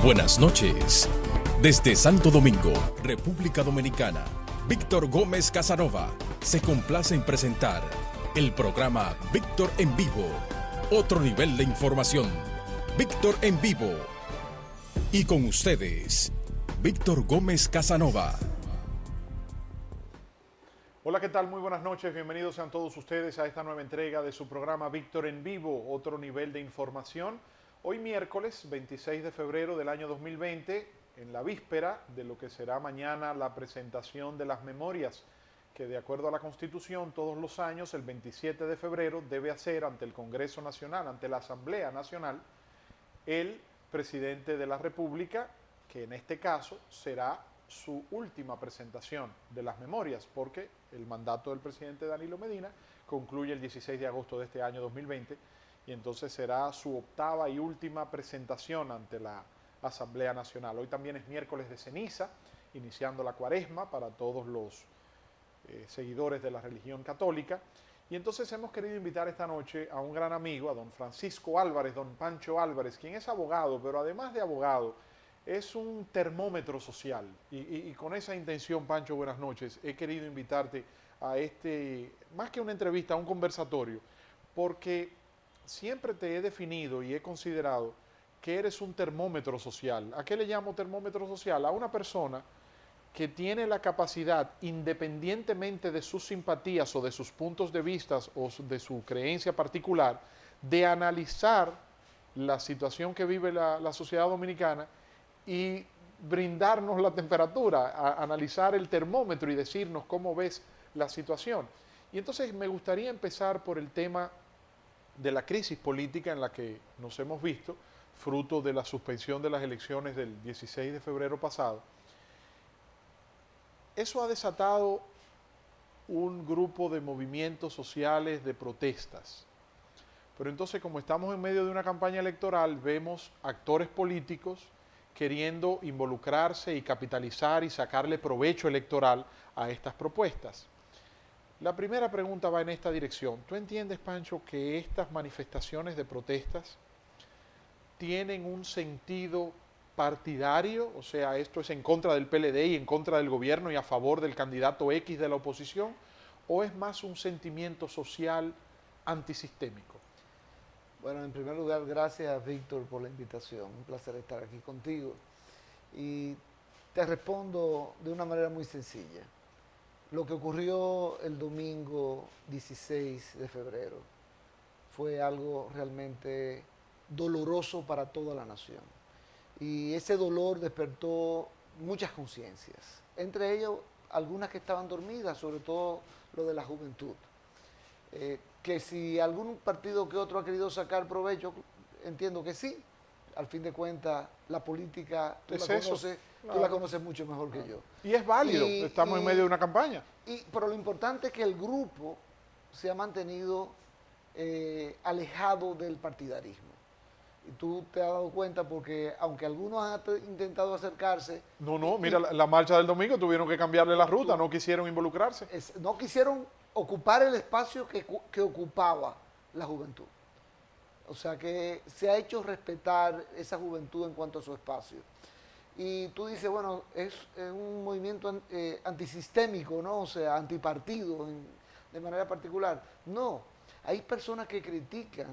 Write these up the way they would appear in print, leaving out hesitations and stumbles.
Buenas noches. Desde Santo Domingo, República Dominicana, Víctor Gómez Casanova se complace en presentar el programa Víctor en Vivo. Otro nivel de información. Víctor en Vivo. Y con ustedes, Víctor Gómez Casanova. Hola, ¿qué tal? Muy buenas noches. Bienvenidos sean todos ustedes a esta nueva entrega de su programa Víctor en Vivo. Otro nivel de información. Hoy miércoles 26 de febrero del año 2020, en la víspera de lo que será mañana la presentación de las memorias, que de acuerdo a la Constitución todos los años, el 27 de febrero, debe hacer ante el Congreso Nacional, ante la Asamblea Nacional, el presidente de la República, que en este caso será su última presentación de las memorias, porque el mandato del presidente Danilo Medina concluye el 16 de agosto de este año 2020, y entonces será su octava y última presentación ante la Asamblea Nacional. Hoy también es miércoles de ceniza, iniciando la cuaresma para todos los seguidores de la religión católica, y entonces hemos querido invitar esta noche a un gran amigo, a don Francisco Álvarez, don Pancho Álvarez, quien es abogado, pero además de abogado, es un termómetro social, y con esa intención, Pancho, buenas noches, he querido invitarte a este, más que una entrevista, a un conversatorio, porque siempre te he definido y he considerado que eres un termómetro social. ¿A qué le llamo termómetro social? A una persona que tiene la capacidad, independientemente de sus simpatías o de sus puntos de vista o de su creencia particular, de analizar la situación que vive la sociedad dominicana y brindarnos la temperatura, analizar el termómetro y decirnos cómo ves la situación. Y entonces me gustaría empezar por el tema de la crisis política en la que nos hemos visto, fruto de la suspensión de las elecciones del 16 de febrero pasado. Eso ha desatado un grupo de movimientos sociales, de protestas. Pero entonces, como estamos en medio de una campaña electoral, vemos actores políticos queriendo involucrarse y capitalizar y sacarle provecho electoral a estas propuestas. La primera pregunta va en esta dirección. ¿Tú entiendes, Pancho, que estas manifestaciones de protestas tienen un sentido partidario? O sea, esto es en contra del PLD y en contra del gobierno y a favor del candidato X de la oposición, ¿o es más un sentimiento social antisistémico? Bueno, en primer lugar, gracias, Víctor, por la invitación. Un placer estar aquí contigo. Y te respondo de una manera muy sencilla. Lo que ocurrió el domingo 16 de febrero fue algo realmente doloroso para toda la nación. Y ese dolor despertó muchas conciencias, entre ellos algunas que estaban dormidas, sobre todo lo de la juventud. Que si algún partido que otro ha querido sacar provecho, entiendo que sí. Al fin de cuentas, la política, tú la conoces mucho mejor que yo. Y es válido, estamos en medio de una campaña. Pero lo importante es que el grupo se ha mantenido alejado del partidarismo. Y tú te has dado cuenta porque, aunque algunos han intentado acercarse... No, mira, la marcha del domingo tuvieron que cambiarle la ruta, no quisieron involucrarse. No quisieron ocupar el espacio que ocupaba la juventud. O sea que se ha hecho respetar esa juventud en cuanto a su espacio. Y tú dices, bueno, es un movimiento antisistémico, ¿no? O sea, antipartido de manera particular. No, hay personas que critican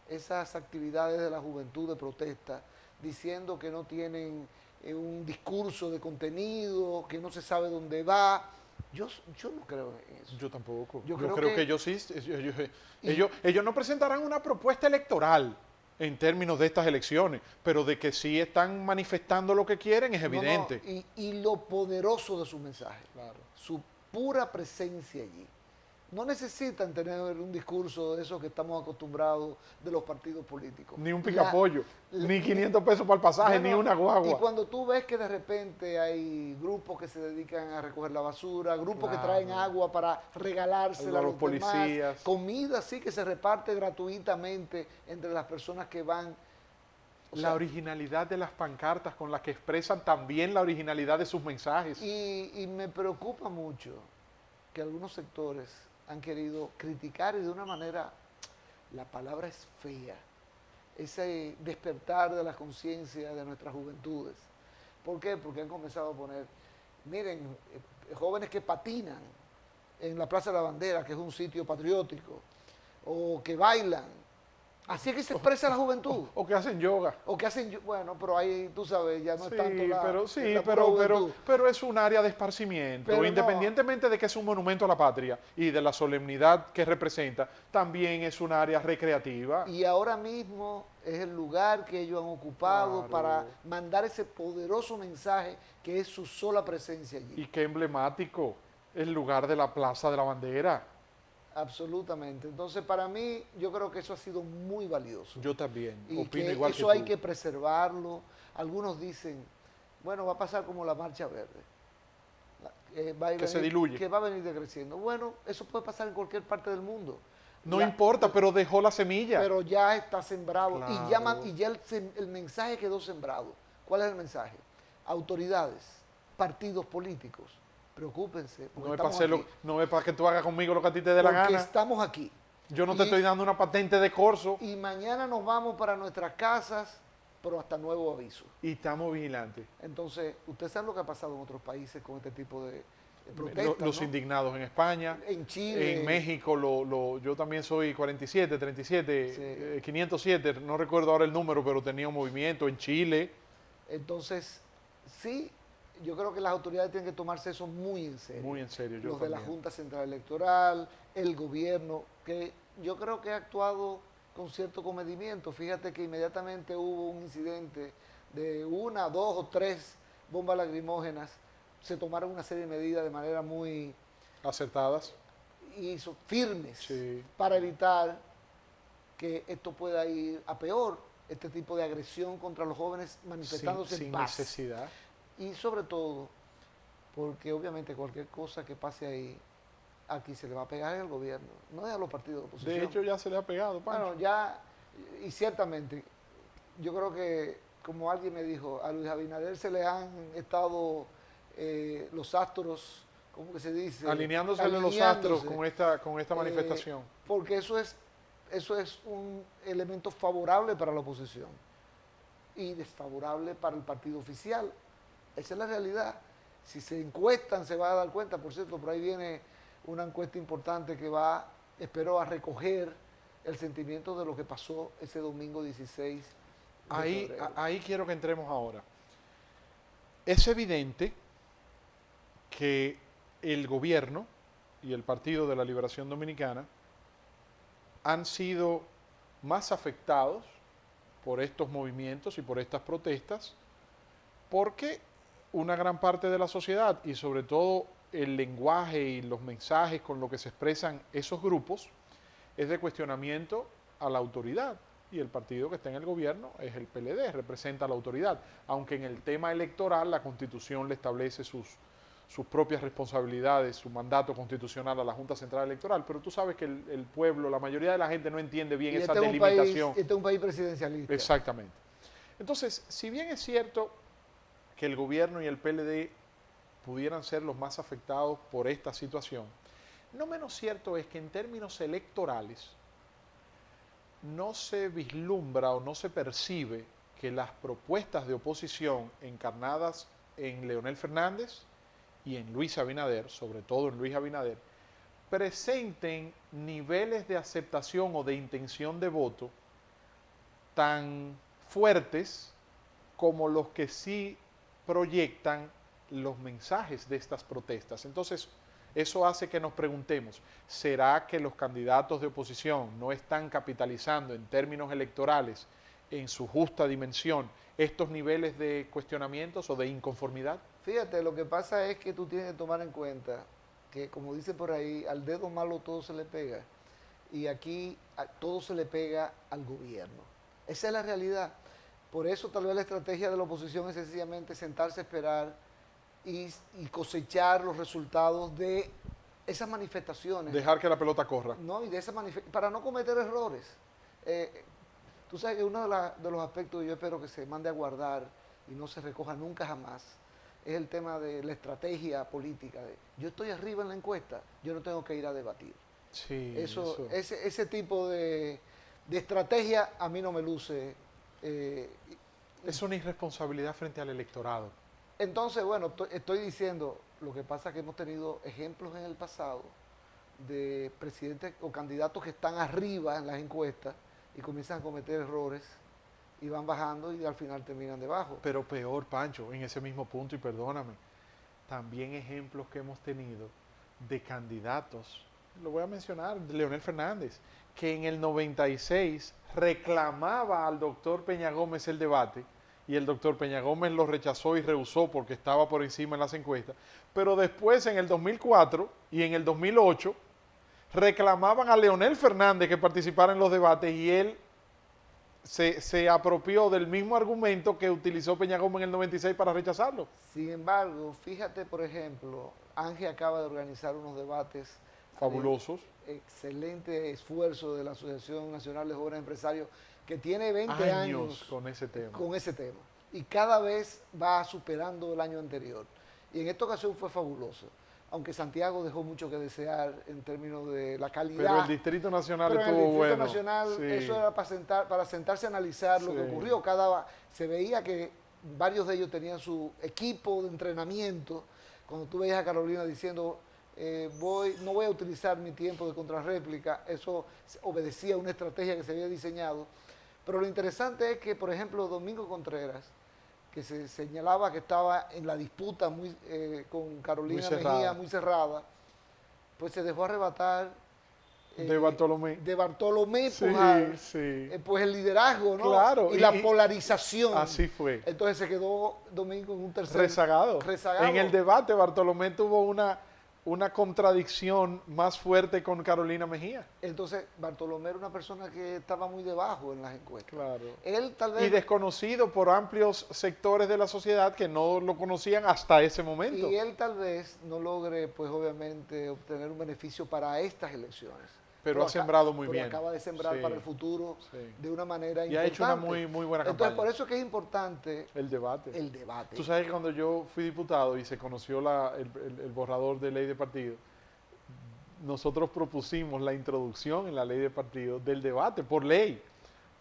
esas actividades de la juventud de protesta, diciendo que no tienen un discurso de contenido, que no se sabe dónde va. Yo no creo en eso. Yo tampoco. Yo creo que que ellos sí. Ellos no presentarán una propuesta electoral en términos de estas elecciones, pero de que sí están manifestando lo que quieren es evidente. Y lo poderoso de su mensaje, claro, su pura presencia allí. No necesitan tener un discurso de esos que estamos acostumbrados de los partidos políticos. Ni un picapollo, ni 500 pesos para el pasaje, ni una guagua. Y cuando tú ves que de repente hay grupos que se dedican a recoger la basura, grupos que traen agua para regalársela a los policías, demás, comida sí que se reparte gratuitamente entre las personas que van. La originalidad de las pancartas con las que expresan también la originalidad de sus mensajes. Y me preocupa mucho que algunos sectores han querido criticar y de una manera, la palabra es fea, ese despertar de la conciencia de nuestras juventudes. ¿Por qué? Porque han comenzado a poner, miren, jóvenes que patinan en la Plaza de la Bandera, que es un sitio patriótico, o que bailan. Así es que se expresa la juventud. O que hacen yoga. O que hacen, bueno, pero ahí tú sabes, ya no Sí, es tanto la, pero, la pura juventud. pero es un área de esparcimiento. Pero no. Independientemente de que es un monumento a la patria y de la solemnidad que representa, también es un área recreativa. Y ahora mismo es el lugar que ellos han ocupado Claro. para mandar ese poderoso mensaje que es su sola presencia allí. Y qué emblemático, el lugar de la Plaza de la Bandera. Absolutamente. Entonces, para mí, yo creo que eso ha sido muy valioso. Yo también, Y opino que igual eso que hay tú. que preservarlo. Algunos dicen, bueno, va a pasar como la Marcha Verde. Que se diluye. Que va a venir decreciendo. Bueno, eso puede pasar en cualquier parte del mundo. No importa, pero dejó la semilla. Pero ya está sembrado. Claro. Y ya el mensaje quedó sembrado. ¿Cuál es el mensaje? Autoridades, partidos políticos, preocúpense. No es para que tú hagas conmigo lo que a ti te dé la porque gana. estamos aquí. Yo no te estoy dando una patente de corso. Y mañana nos vamos para nuestras casas, pero hasta nuevo aviso. Y estamos vigilantes. Entonces, usted sabe lo que ha pasado en otros países con este tipo de protestas, Los ¿no? indignados en España, En Chile. en México, yo también soy 47, 37, Sí. 507, no recuerdo ahora el número, pero tenía un movimiento en Chile. Entonces, sí, yo creo que las autoridades tienen que tomarse eso muy en serio. Muy en serio, yo Los de la también. Junta Central Electoral, el gobierno, que yo creo que ha actuado con cierto comedimiento. Fíjate que inmediatamente hubo un incidente de 1, 2 o 3 bombas lacrimógenas, se tomaron una serie de medidas de manera muy Acertadas. firmes Sí. para evitar que esto pueda ir a peor, este tipo de agresión contra los jóvenes manifestándose Sin en paz. necesidad. Y sobre todo, porque obviamente cualquier cosa que pase ahí, aquí se le va a pegar al gobierno, no es a los partidos de oposición. De hecho, ya se le ha pegado, Pancho. Bueno, ya, y ciertamente, yo creo que, como alguien me dijo, a Luis Abinader se le han estado los astros, ¿cómo que se dice? Alineándosele los astros con esta manifestación. Porque eso es un elemento favorable para la oposición y desfavorable para el partido oficial. Esa es la realidad. Si se encuestan, se va a dar cuenta. Por cierto, por ahí viene una encuesta importante que espero a recoger el sentimiento de lo que pasó ese domingo 16 de febrero. Ahí quiero que entremos ahora. Es evidente que el gobierno y el Partido de la Liberación Dominicana han sido más afectados por estos movimientos y por estas protestas, porque una gran parte de la sociedad y sobre todo el lenguaje y los mensajes con los que se expresan esos grupos es de cuestionamiento a la autoridad, y el partido que está en el gobierno es el PLD, representa a la autoridad, aunque en el tema electoral la Constitución le establece sus propias responsabilidades, su mandato constitucional a la Junta Central Electoral, pero tú sabes que el pueblo, la mayoría de la gente no entiende bien esa delimitación. Este es un país presidencialista. Exactamente. Entonces, si bien es cierto que el gobierno y el PLD pudieran ser los más afectados por esta situación, no menos cierto es que en términos electorales no se vislumbra o no se percibe que las propuestas de oposición encarnadas en Leonel Fernández y en Luis Abinader, sobre todo en Luis Abinader, presenten niveles de aceptación o de intención de voto tan fuertes como los que sí proyectan los mensajes de estas protestas. Entonces, eso hace que nos preguntemos, ¿será que los candidatos de oposición no están capitalizando en términos electorales, en su justa dimensión, estos niveles de cuestionamientos o de inconformidad? Fíjate, lo que pasa es que tú tienes que tomar en cuenta que, como dice por ahí, al dedo malo todo se le pega. Y aquí todo se le pega al gobierno. Esa es la realidad. Por eso tal vez la estrategia de la oposición es sencillamente sentarse a esperar y cosechar los resultados de esas manifestaciones. Dejar que la pelota corra. No, y de esas para no cometer errores. Tú sabes que uno de los aspectos que yo espero que se mande a guardar y no se recoja nunca jamás es el tema de la estrategia política. Yo estoy arriba en la encuesta, yo no tengo que ir a debatir. Sí, Ese tipo de De estrategia a mí no me luce. Es una irresponsabilidad frente al electorado. Entonces, bueno, estoy diciendo, lo que pasa es que hemos tenido ejemplos en el pasado de presidentes o candidatos que están arriba en las encuestas y comienzan a cometer errores y van bajando y al final terminan debajo. Pero peor, Pancho, en ese mismo punto, y perdóname, también ejemplos que hemos tenido de candidatos, lo voy a mencionar, Leonel Fernández, que en el 96 reclamaba al doctor Peña Gómez el debate, y el doctor Peña Gómez lo rechazó y rehusó porque estaba por encima en las encuestas, pero después en el 2004 y en el 2008 reclamaban a Leonel Fernández que participara en los debates y él se apropió del mismo argumento que utilizó Peña Gómez en el 96 para rechazarlo. Sin embargo, fíjate, por ejemplo, Ángel acaba de organizar unos debates Fabulosos. Excelente esfuerzo de la Asociación Nacional de Jóvenes Empresarios, que tiene 20 años con ese tema. Con ese tema. Y cada vez va superando el año anterior. Y en esta ocasión fue fabuloso. Aunque Santiago dejó mucho que desear en términos de la calidad. Pero el Distrito Nacional estuvo bueno. En el Distrito Nacional, sí. Eso era para sentarse a analizar lo que ocurrió. Se veía que varios de ellos tenían su equipo de entrenamiento. Cuando tú veías a Carolina diciendo, no voy a utilizar mi tiempo de contrarréplica, eso obedecía a una estrategia que se había diseñado. Pero lo interesante es que, por ejemplo, Domingo Contreras, que se señalaba que estaba en la disputa con Carolina Mejía muy cerrada, pues se dejó arrebatar de Bartolomé. De Bartolomé sí, Pujar, sí. Pues el liderazgo, ¿no? Claro, y la polarización. Así fue. Entonces se quedó Domingo en un tercer... Rezagado. En el debate Bartolomé tuvo una contradicción más fuerte con Carolina Mejía. Entonces, Bartolomé era una persona que estaba muy debajo en las encuestas. Claro. Él tal vez... Y desconocido por amplios sectores de la sociedad que no lo conocían hasta ese momento. Y él tal vez no logre, pues obviamente, obtener un beneficio para estas elecciones. Pero ha sembrado muy bien. Acaba de sembrar para el futuro de una manera importante. Y ha hecho una muy buena campaña. Entonces, por eso es que es importante el debate. El debate. Tú sabes que cuando yo fui diputado y se conoció el borrador de ley de partido, nosotros propusimos la introducción en la ley de partido del debate por ley.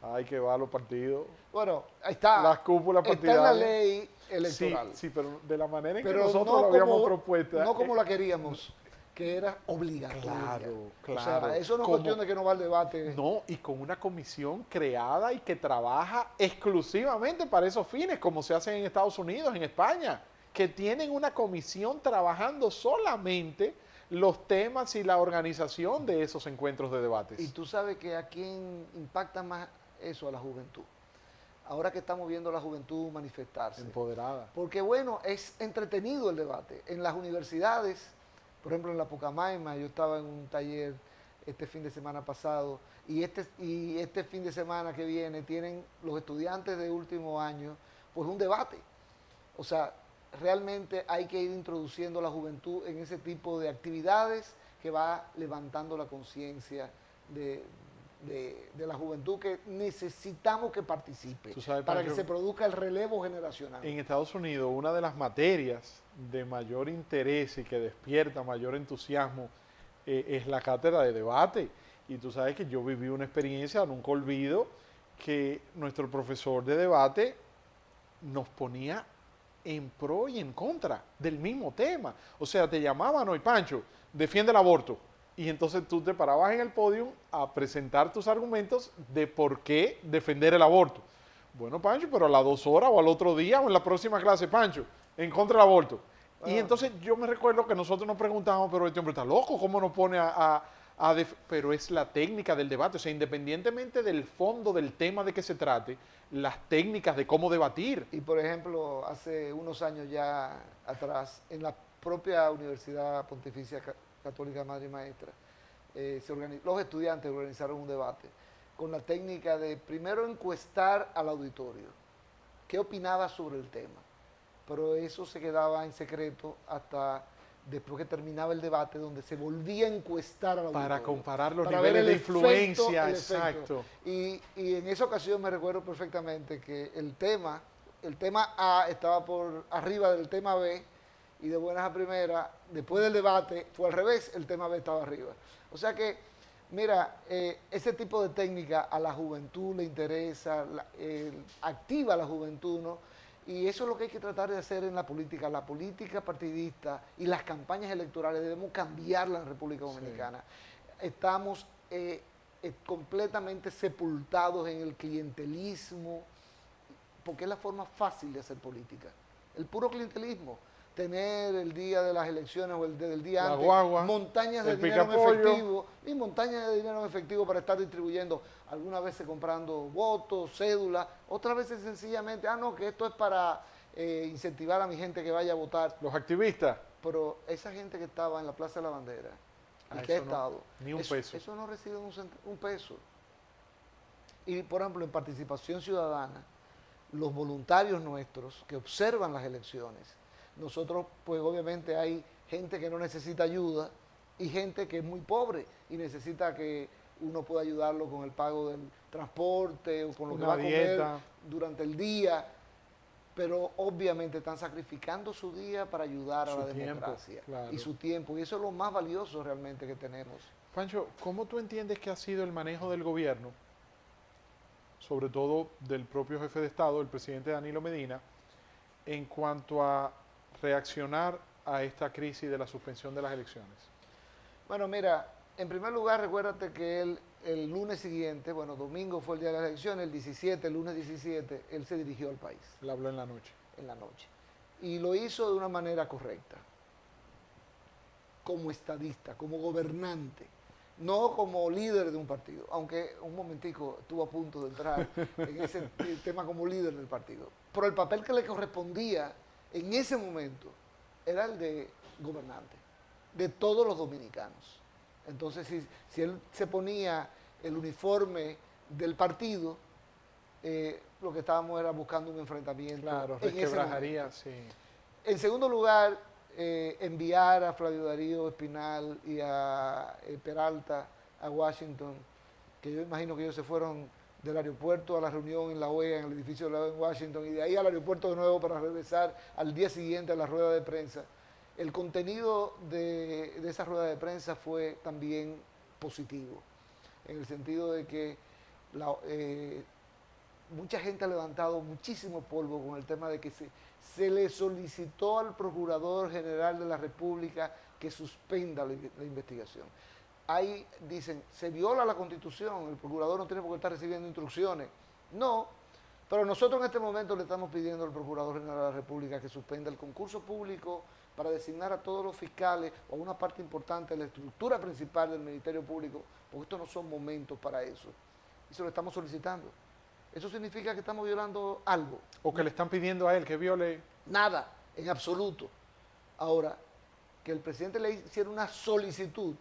Hay que va a los partidos. Bueno, ahí está. Las cúpulas partidarias. Está en la ley electoral. Sí, pero de la manera en que nosotros lo habíamos propuesto. No como la queríamos. Que era obligatoria. Claro. O sea, eso no es cuestión de que no va al debate. No, y con una comisión creada y que trabaja exclusivamente para esos fines, como se hace en Estados Unidos, en España, que tienen una comisión trabajando solamente los temas y la organización de esos encuentros de debates. Y tú sabes que a quién impacta más eso, a la juventud. Ahora que estamos viendo a la juventud manifestarse. Empoderada. Porque bueno, es entretenido el debate. En las universidades... Por ejemplo, en la Pucamaima, yo estaba en un taller este fin de semana pasado y este fin de semana que viene tienen los estudiantes de último año pues un debate. O sea, realmente hay que ir introduciendo a la juventud en ese tipo de actividades que va levantando la conciencia de la juventud que necesitamos que participe para que se produzca el relevo generacional. En Estados Unidos, una de las materias de mayor interés y que despierta mayor entusiasmo es la cátedra de debate. Y tú sabes que yo viví una experiencia, nunca olvido, que nuestro profesor de debate nos ponía en pro y en contra del mismo tema. O sea, te llamaban hoy, Pancho, defiende el aborto. Y entonces tú te parabas en el podio a presentar tus argumentos de por qué defender el aborto. Bueno, Pancho, pero a las 2 horas o al otro día o en la próxima clase, Pancho, en contra del aborto. Y entonces yo me recuerdo que nosotros nos preguntábamos, pero este hombre está loco, ¿cómo nos pone pero es la técnica del debate, o sea, independientemente del fondo del tema de que se trate, las técnicas de cómo debatir. Y por ejemplo, hace unos años ya atrás, en la propia Universidad Pontificia Católica Madre y Maestra, los estudiantes organizaron un debate con la técnica de primero encuestar al auditorio qué opinaba sobre el tema, pero eso se quedaba en secreto hasta después que terminaba el debate, donde se volvía a encuestar al auditorio. Para comparar los niveles de influencia, exacto. Y en esa ocasión me recuerdo perfectamente que el tema A estaba por arriba del tema B, y de buenas a primeras, después del debate, fue al revés, el tema B estaba arriba. O sea que Mira, ese tipo de técnica a la juventud le interesa, activa a la juventud, ¿no? Y eso es lo que hay que tratar de hacer en la política partidista y las campañas electorales debemos cambiarla en República Dominicana. Sí. Estamos completamente sepultados en el clientelismo, porque es la forma fácil de hacer política. El puro clientelismo. Tener el día de las elecciones o el día antes, guagua, montañas de dinero en efectivo y montañas de dinero en efectivo para estar distribuyendo, algunas veces comprando votos, cédulas, otras veces sencillamente, no, que esto es para incentivar a mi gente que vaya a votar. Los activistas. Pero esa gente que estaba en la Plaza de la Bandera y que ha estado, ni un peso. Eso no recibe un peso. Y por ejemplo, en participación ciudadana, los voluntarios nuestros que observan las elecciones, nosotros, pues obviamente hay gente que no necesita ayuda y gente que es muy pobre y necesita que uno pueda ayudarlo con el pago del transporte o con lo que va a comer durante el día, pero obviamente están sacrificando su día para ayudar a la democracia y su tiempo, y eso es lo más valioso realmente que tenemos. Pancho, ¿cómo tú entiendes que ha sido el manejo del gobierno, sobre todo del propio jefe de Estado, el presidente Danilo Medina, en cuanto a reaccionar a esta crisis de la suspensión de las elecciones? Bueno, mira, en primer lugar, recuérdate que el lunes siguiente, bueno, domingo fue el día de las elecciones, el 17, el lunes 17, él se dirigió al país. Él habló en la noche. En la noche. Y lo hizo de una manera correcta, como estadista, como gobernante, no como líder de un partido, aunque un momentico estuvo a punto de entrar en ese tema como líder del partido. Pero el papel que le correspondía en ese momento era el de gobernante, de todos los dominicanos. Entonces, si él se ponía el uniforme del partido, lo que estábamos era buscando un enfrentamiento. Claro, resquebrajaría, sí. En segundo lugar, enviar a Flavio Darío Espinal y a Peralta a Washington, que yo imagino que ellos se fueron del aeropuerto a la reunión en la OEA, en el edificio de la OEA en Washington, y de ahí al aeropuerto de nuevo para regresar al día siguiente a la rueda de prensa. El contenido de esa rueda de prensa fue también positivo, en el sentido de que mucha gente ha levantado muchísimo polvo con el tema de que se le solicitó al Procurador General de la República que suspenda la investigación. Ahí dicen, se viola la Constitución, el Procurador no tiene por qué estar recibiendo instrucciones. No, pero nosotros en este momento le estamos pidiendo al Procurador General de la República que suspenda el concurso público para designar a todos los fiscales o a una parte importante de la estructura principal del Ministerio Público, porque estos no son momentos para eso. Y se lo estamos solicitando. ¿Eso significa que estamos violando algo? ¿O que le están pidiendo a él que viole? Nada, en absoluto. Ahora, que el presidente le hiciera una solicitud,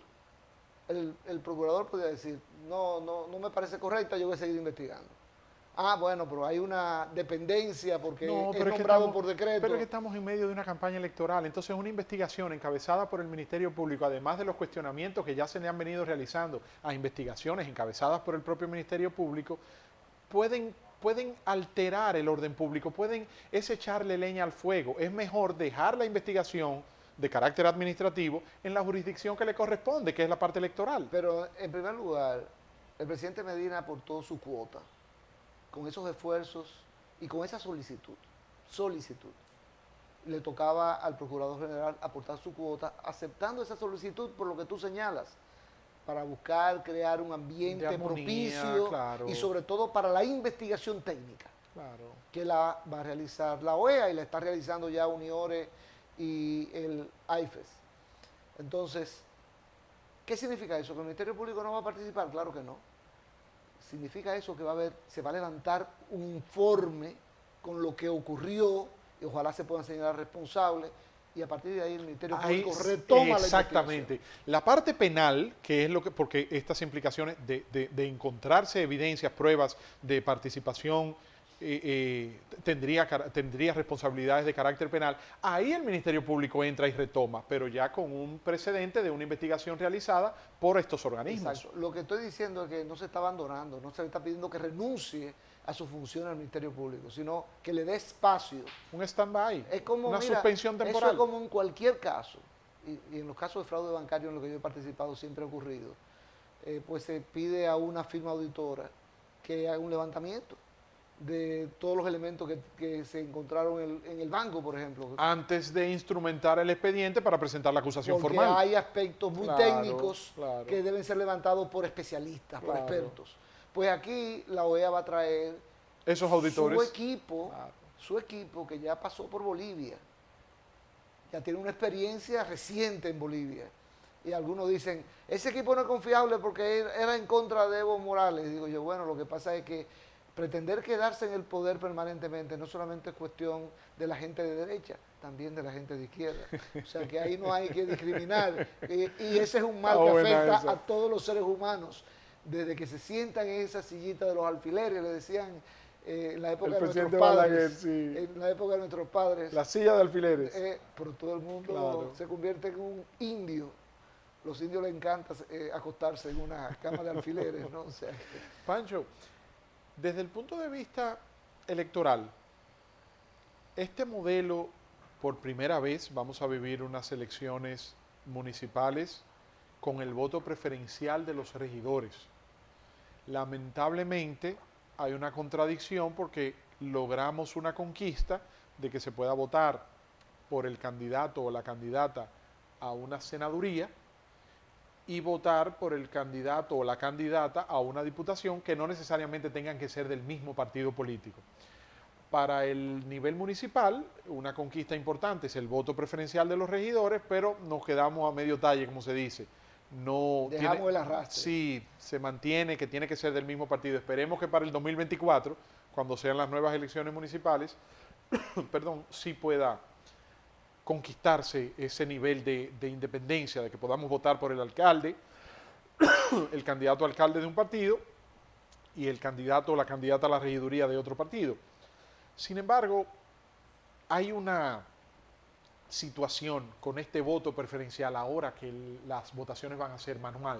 el procurador podría decir, no me parece correcta, yo voy a seguir investigando. Bueno, pero hay una dependencia porque es nombrado por decreto. Pero es que estamos en medio de una campaña electoral, entonces una investigación encabezada por el Ministerio Público, además de los cuestionamientos que ya se le han venido realizando a investigaciones encabezadas por el propio Ministerio Público, pueden alterar el orden público, es echarle leña al fuego. Es mejor dejar la investigación de carácter administrativo en la jurisdicción que le corresponde, que es la parte electoral. Pero, en primer lugar, el presidente Medina aportó su cuota con esos esfuerzos y con esa solicitud. Le tocaba al Procurador General aportar su cuota, aceptando esa solicitud por lo que tú señalas, para buscar crear un ambiente propicio, claro, y sobre todo para la investigación técnica, claro, que la va a realizar la OEA y la está realizando ya Uniore y el AIFES. Entonces, ¿qué significa eso? ¿Que el Ministerio Público no va a participar? Claro que no. Significa eso que se va a levantar un informe con lo que ocurrió y ojalá se puedan señalar responsables y a partir de ahí el Ministerio Público retoma la investigación. Exactamente. La parte penal, que es lo que, porque estas implicaciones de encontrarse evidencias, pruebas de participación, tendría responsabilidades de carácter penal, ahí el Ministerio Público entra y retoma, pero ya con un precedente de una investigación realizada por estos organismos. Exacto. Lo que estoy diciendo es que no se está abandonando, no se le está pidiendo que renuncie a su función al Ministerio Público, sino que le dé espacio. Un stand-by, una mira, suspensión temporal. Eso es como en cualquier caso, y en los casos de fraude bancario en los que yo he participado siempre ha ocurrido. pues se pide a una firma auditora que haga un levantamiento de todos los elementos que se encontraron en el banco, por ejemplo. Antes de instrumentar el expediente para presentar la acusación Porque formal. hay aspectos muy Claro, técnicos claro. que deben ser levantados por especialistas, por Claro. expertos. Pues aquí la OEA va a traer Esos auditores. Claro. Su equipo que ya pasó por Bolivia, ya tiene una experiencia reciente en Bolivia. Y algunos dicen, ese equipo no es confiable porque era en contra de Evo Morales. Digo yo, bueno, lo que pasa es que pretender quedarse en el poder permanentemente no solamente es cuestión de la gente de derecha, también de la gente de izquierda. O sea que ahí no hay que discriminar. Y ese es un mal que afecta a todos los seres humanos. Desde que se sientan en esa sillita de los alfileres, le decían en la época de nuestros padres. Balaguer, sí. En la época de nuestros padres. La silla de alfileres. Pero todo el mundo Claro. se convierte en un indio. Los indios les encanta acostarse en una cama de alfileres, ¿no? O sea, Pancho, desde el punto de vista electoral, este modelo, por primera vez, vamos a vivir unas elecciones municipales con el voto preferencial de los regidores. Lamentablemente, hay una contradicción porque logramos una conquista de que se pueda votar por el candidato o la candidata a una senaduría y votar por el candidato o la candidata a una diputación que no necesariamente tengan que ser del mismo partido político. Para el nivel municipal, una conquista importante es el voto preferencial de los regidores, pero nos quedamos a medio talle, como se dice. No dejamos el arrastre. Sí, se mantiene que tiene que ser del mismo partido. Esperemos que para el 2024, cuando sean las nuevas elecciones municipales, perdón, sí pueda conquistarse ese nivel de independencia, de que podamos votar por el alcalde, el candidato a alcalde de un partido y el candidato o la candidata a la regiduría de otro partido. Sin embargo, hay una situación con este voto preferencial ahora que las votaciones van a ser manual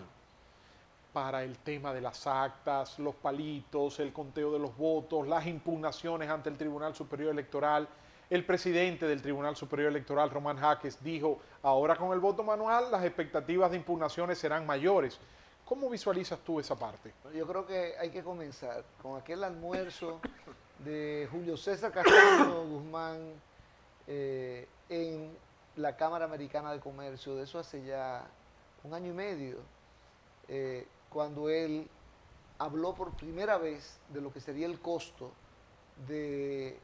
para el tema de las actas, los palitos, el conteo de los votos, las impugnaciones ante el Tribunal Superior Electoral. El presidente del Tribunal Superior Electoral, Román Jaques, dijo, ahora con el voto manual las expectativas de impugnaciones serán mayores. ¿Cómo visualizas tú esa parte? Yo creo que hay que comenzar con aquel almuerzo de Julio César Castaño Guzmán en la Cámara Americana de Comercio, de eso hace ya 1 año y medio, cuando él habló por primera vez de lo que sería el costo de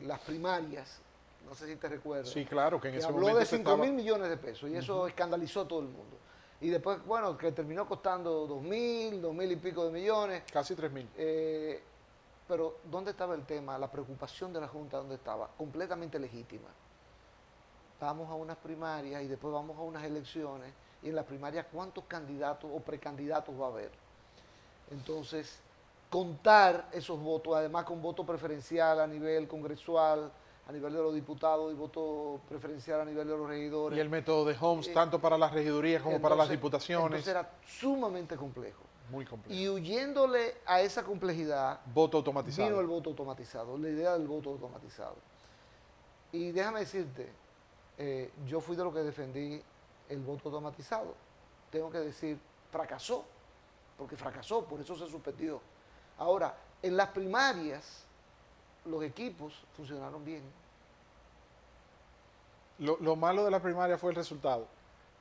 las primarias, no sé si te recuerdas. Sí, claro, que en ese habló momento de 5.000 millones de pesos y eso escandalizó a todo el mundo. Y después, bueno, que terminó costando 2.000 y pico de millones. Casi 3.000. Pero ¿dónde estaba el tema? La preocupación de la Junta, ¿dónde estaba? Completamente legítima. Vamos a unas primarias y después vamos a unas elecciones y en las primarias ¿cuántos candidatos o precandidatos va a haber? Entonces, contar esos votos, además con voto preferencial a nivel congresual, a nivel de los diputados y voto preferencial a nivel de los regidores. Y el método de Homs, tanto para las regidurías como para las diputaciones. Entonces era sumamente complejo. Muy complejo. Y huyéndole a esa complejidad, voto automatizado. Vino el voto automatizado, la idea del voto automatizado. Y déjame decirte, yo fui de los que defendí el voto automatizado. Tengo que decir, fracasó, porque fracasó, por eso se suspendió. Ahora, en las primarias, los equipos funcionaron bien. Lo malo de la primaria fue el resultado,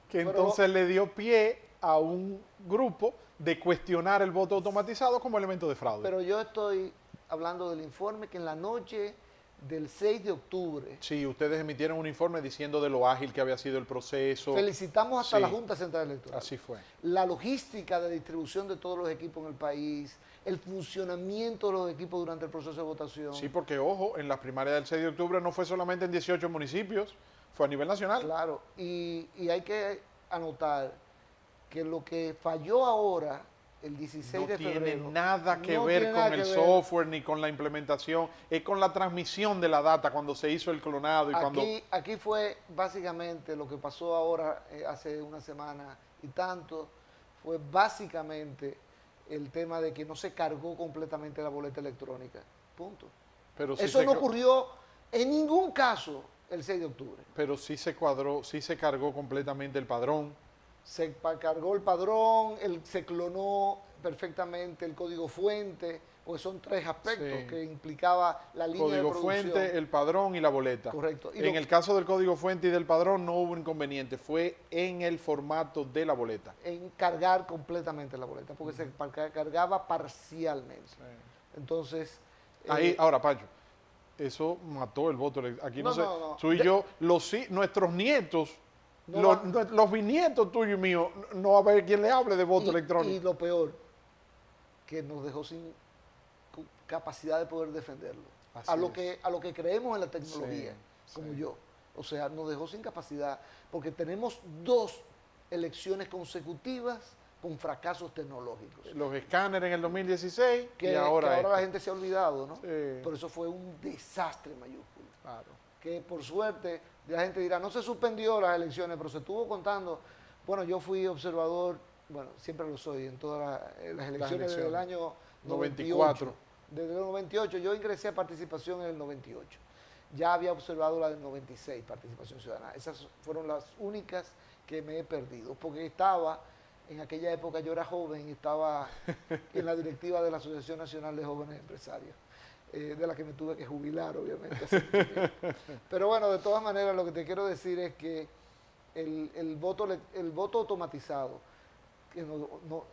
que Pero, entonces le dio pie a un grupo de cuestionar el voto automatizado como elemento de fraude. Pero yo estoy hablando del informe que en la noche del 6 de octubre... Sí, ustedes emitieron un informe diciendo de lo ágil que había sido el proceso. Felicitamos hasta Sí, la Junta Central Electoral. así fue. La logística de distribución de todos los equipos en el país, el funcionamiento de los equipos durante el proceso de votación. Sí, porque ojo, en la primaria del 6 de octubre no fue solamente en 18 municipios, fue a nivel nacional. Claro, y hay que anotar que lo que falló ahora, el 16 de febrero... No tiene nada que no ver tiene con nada el que ver. software ni con la implementación, es con la transmisión de la data cuando se hizo el clonado y cuando... Aquí fue básicamente lo que pasó ahora hace una semana y tanto, fue básicamente el tema de que no se cargó completamente la boleta electrónica. Punto. Pero sí Eso no ocurrió en ningún caso el 6 de octubre. Pero sí se cuadró, sí se cargó completamente el padrón, cargó el padrón, se clonó perfectamente el código fuente, porque son tres aspectos Sí. que implicaba la línea de Código producción. fuente, el padrón y la boleta. Correcto. Y En el caso del código fuente y del padrón no hubo inconveniente, fue en el formato de la boleta. en cargar completamente la boleta, porque se cargaba parcialmente. Entonces, Ahí, ahora, Pancho, eso mató el voto. Aquí no, No, sé, no, no. tú y yo, nuestros nietos, No los bisnietos tuyos y míos, no va a haber quien le hable de voto y electrónico. lo peor, que nos dejó sin capacidad de poder defenderlo. Así A lo es. que creemos en la tecnología, Sí, como sí. yo. O sea, nos dejó sin capacidad, porque tenemos 2 elecciones consecutivas con fracasos tecnológicos. Los escáneres en el 2016 Que, y ahora, que ahora la este. gente se ha olvidado, ¿no? Sí. Pero eso fue un desastre mayúsculo. Claro. Que por suerte, la gente dirá, no se suspendió las elecciones, pero se estuvo contando. Bueno, yo fui observador, bueno, siempre lo soy, en todas las elecciones desde el año 94. Desde el 98, yo ingresé a participación en el 98. Ya había observado la del 96, participación ciudadana. Esas fueron las únicas que me he perdido, porque en aquella época yo era joven y estaba en la directiva de la Asociación Nacional de Jóvenes Empresarios, de la que me tuve que jubilar, obviamente. Hace mucho tiempo. Pero bueno, de todas maneras, lo que te quiero decir es que el voto automatizado, que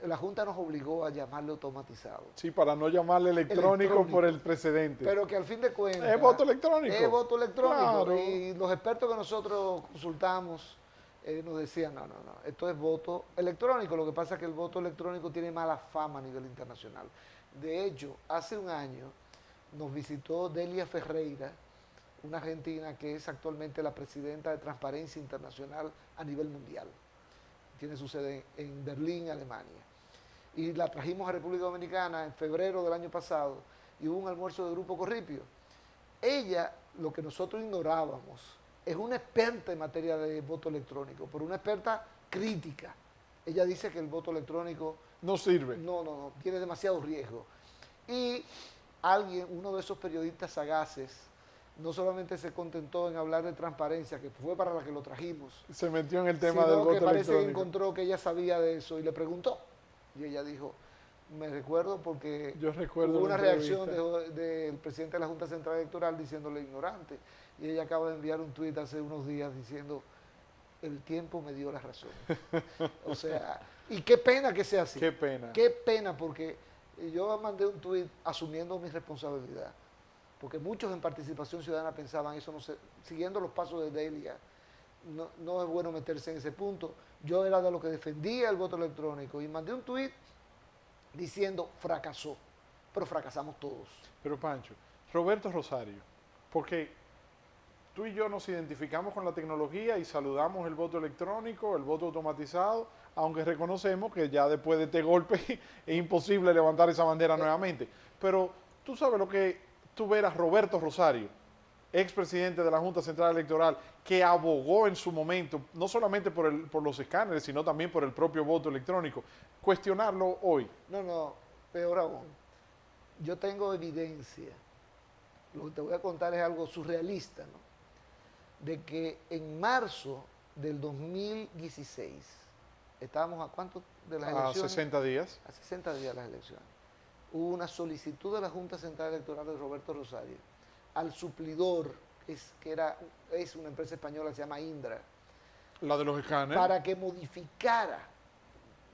la Junta nos obligó a llamarle automatizado. Sí, para no llamarle electrónico por el precedente. Pero que al fin de cuentas... Es voto electrónico. Es voto electrónico. Claro. Y los expertos que nosotros consultamos nos decían, no, esto es voto electrónico. Lo que pasa es que el voto electrónico tiene mala fama a nivel internacional. De hecho, hace un año nos visitó Delia Ferreira, una argentina que es actualmente la presidenta de Transparencia Internacional a nivel mundial. Tiene su sede en Berlín, Alemania. Y la trajimos a República Dominicana en febrero del año pasado y hubo un almuerzo de Grupo Corripio. Ella, lo que nosotros ignorábamos, es una experta en materia de voto electrónico, pero una experta crítica. Ella dice que el voto electrónico No sirve. no, tiene demasiado riesgo. Y uno de esos periodistas sagaces, no solamente se contentó en hablar de transparencia, que fue para la que lo trajimos, Se metió en el tema sino del voto que parece que electrónico. encontró que ella sabía de eso y le preguntó. Y ella dijo, me recuerdo porque Yo recuerdo hubo la una reacción entrevista. del presidente de la Junta Central Electoral diciéndole ignorante. Y ella acaba de enviar un tuit hace unos días diciendo, el tiempo me dio la razón. O sea, y qué pena que sea así. Qué pena. Qué pena, porque yo mandé un tuit asumiendo mi responsabilidad. Porque muchos en Participación Ciudadana pensaban, eso no sé, siguiendo los pasos de Delia, no es bueno meterse en ese punto. Yo era de los que defendía el voto electrónico y mandé un tuit diciendo fracasó, pero fracasamos todos. Pero Pancho, Roberto Rosario, porque tú y yo nos identificamos con la tecnología y saludamos el voto electrónico, el voto automatizado, aunque reconocemos que ya después de este golpe es imposible levantar esa bandera nuevamente. Pero tú sabes lo que tú ver a Roberto Rosario, expresidente de la Junta Central Electoral, que abogó en su momento, no solamente por los escáneres, sino también por el propio voto electrónico, cuestionarlo hoy. No, peor aún. Yo tengo evidencia, lo que te voy a contar es algo surrealista, ¿no? De que en marzo del 2016, estábamos a cuánto de las A elecciones? 60 días. A 60 días de las elecciones. Hubo una solicitud de la Junta Central Electoral de Roberto Rosario al suplidor, es una empresa española, se llama Indra, La de los escáneres. para que modificara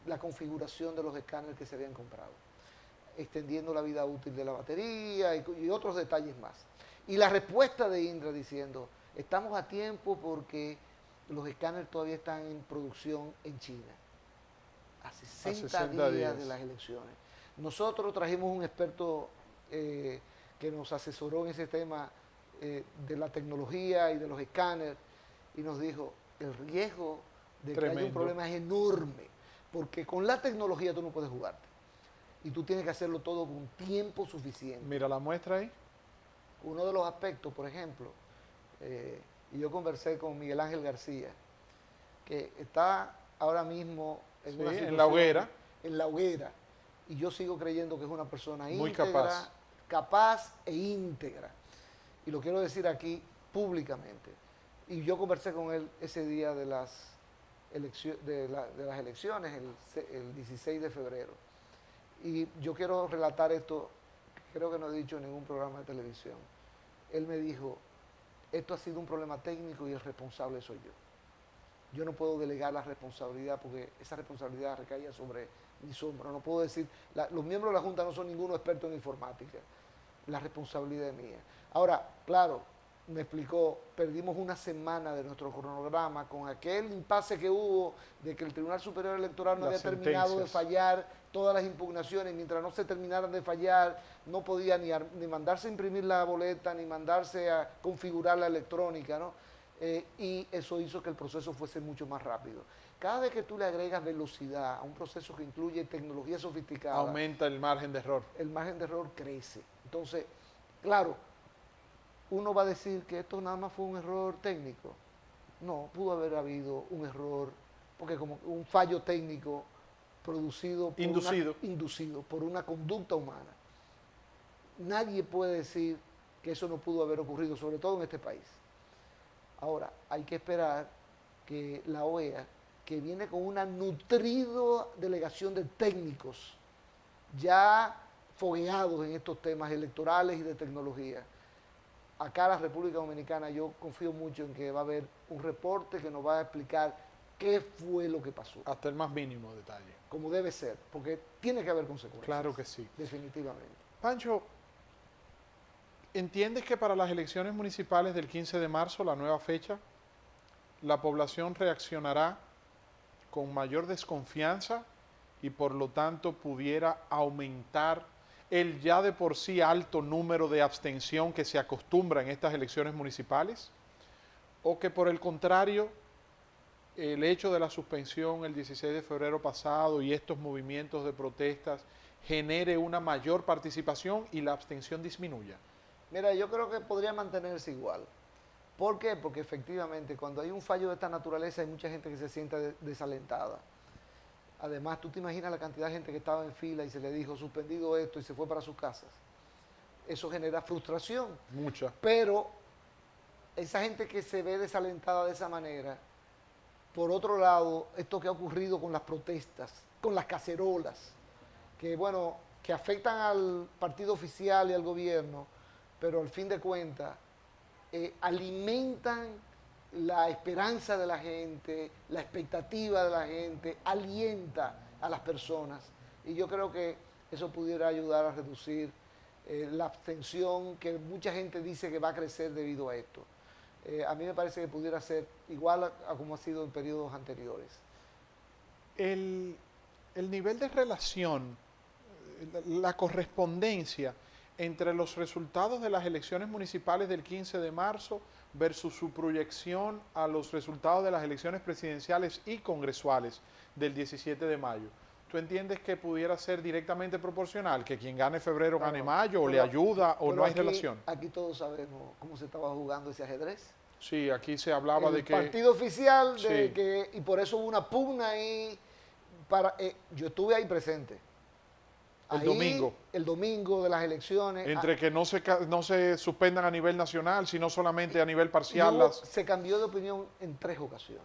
la configuración de los escáneres que se habían comprado, extendiendo la vida útil de la batería y otros detalles más. Y la respuesta de Indra diciendo, estamos a tiempo porque los escáneres todavía están en producción en China. A 60 días de las elecciones. Nosotros trajimos un experto que nos asesoró en ese tema de la tecnología y de los escáneres y nos dijo, el riesgo de que haya un problema es enorme, porque con la tecnología tú no puedes jugarte. Y tú tienes que hacerlo todo con tiempo suficiente. Mira la muestra ahí. Uno de los aspectos, por ejemplo, y yo conversé con Miguel Ángel García, que está ahora mismo en una situación, en la hoguera. En la hoguera. Y yo sigo creyendo que es una persona Muy íntegra, capaz e íntegra. Y lo quiero decir aquí públicamente. Y yo conversé con él ese día de las de las elecciones el 16 de febrero. Y yo quiero relatar esto, creo que no he dicho en ningún programa de televisión. Él me dijo, esto ha sido un problema técnico y el responsable soy yo. Yo no puedo delegar la responsabilidad porque esa responsabilidad recaía sobre mi sombra. No puedo decir, los miembros de la Junta no son ninguno experto en informática. La responsabilidad es mía. Ahora, claro, me explicó, perdimos una semana de nuestro cronograma con aquel impasse que hubo de que el Tribunal Superior Electoral no había terminado de fallar todas las impugnaciones. Mientras no se terminaran de fallar, no podía ni mandarse a imprimir la boleta, ni mandarse a configurar la electrónica, ¿no? Y eso hizo que el proceso fuese mucho más rápido. Cada vez que tú le agregas velocidad a un proceso que incluye tecnología sofisticada, aumenta el margen de error. El margen de error crece. Entonces, claro, uno va a decir que esto nada más fue un error técnico. No, pudo haber habido un error, porque como un fallo técnico producido por inducido por una conducta humana. Nadie puede decir que eso no pudo haber ocurrido, sobre todo en este país. Ahora, hay que esperar que la OEA, que viene con una nutrida delegación de técnicos ya fogueados en estos temas electorales y de tecnología, acá en la República Dominicana yo confío mucho en que va a haber un reporte que nos va a explicar qué fue lo que pasó. Hasta el más mínimo detalle. Como debe ser, porque tiene que haber consecuencias. Claro que sí. Definitivamente. Pancho, ¿entiendes que para las elecciones municipales del 15 de marzo, la nueva fecha, la población reaccionará con mayor desconfianza y por lo tanto pudiera aumentar el ya de por sí alto número de abstención que se acostumbra en estas elecciones municipales? ¿O que por el contrario, el hecho de la suspensión el 16 de febrero pasado y estos movimientos de protestas genere una mayor participación y la abstención disminuya? Mira, yo creo que podría mantenerse igual. ¿Por qué? Porque efectivamente cuando hay un fallo de esta naturaleza hay mucha gente que se siente desalentada. Además, tú te imaginas la cantidad de gente que estaba en fila y se le dijo suspendido esto y se fue para sus casas. Eso genera frustración. Mucha. Pero esa gente que se ve desalentada de esa manera, por otro lado, esto que ha ocurrido con las protestas, con las cacerolas, que bueno, que afectan al partido oficial y al gobierno, pero al fin de cuentas alimentan la esperanza de la gente, la expectativa de la gente, alienta a las personas. Y yo creo que eso pudiera ayudar a reducir la abstención que mucha gente dice que va a crecer debido a esto. A mí me parece que pudiera ser igual a como ha sido en periodos anteriores. El nivel de relación, la correspondencia entre los resultados de las elecciones municipales del 15 de marzo versus su proyección a los resultados de las elecciones presidenciales y congresuales del 17 de mayo. ¿Tú entiendes que pudiera ser directamente proporcional? ¿Que quien gane febrero gane mayo, o le ayuda, o no hay relación? Aquí todos sabemos cómo se estaba jugando ese ajedrez. Sí, aquí se hablaba de que... El partido oficial, sí, y por eso hubo una pugna ahí. Yo estuve ahí presente. El domingo de las elecciones. Entre que no se suspendan a nivel nacional, sino solamente a nivel parcial. Se cambió de opinión en 3 ocasiones,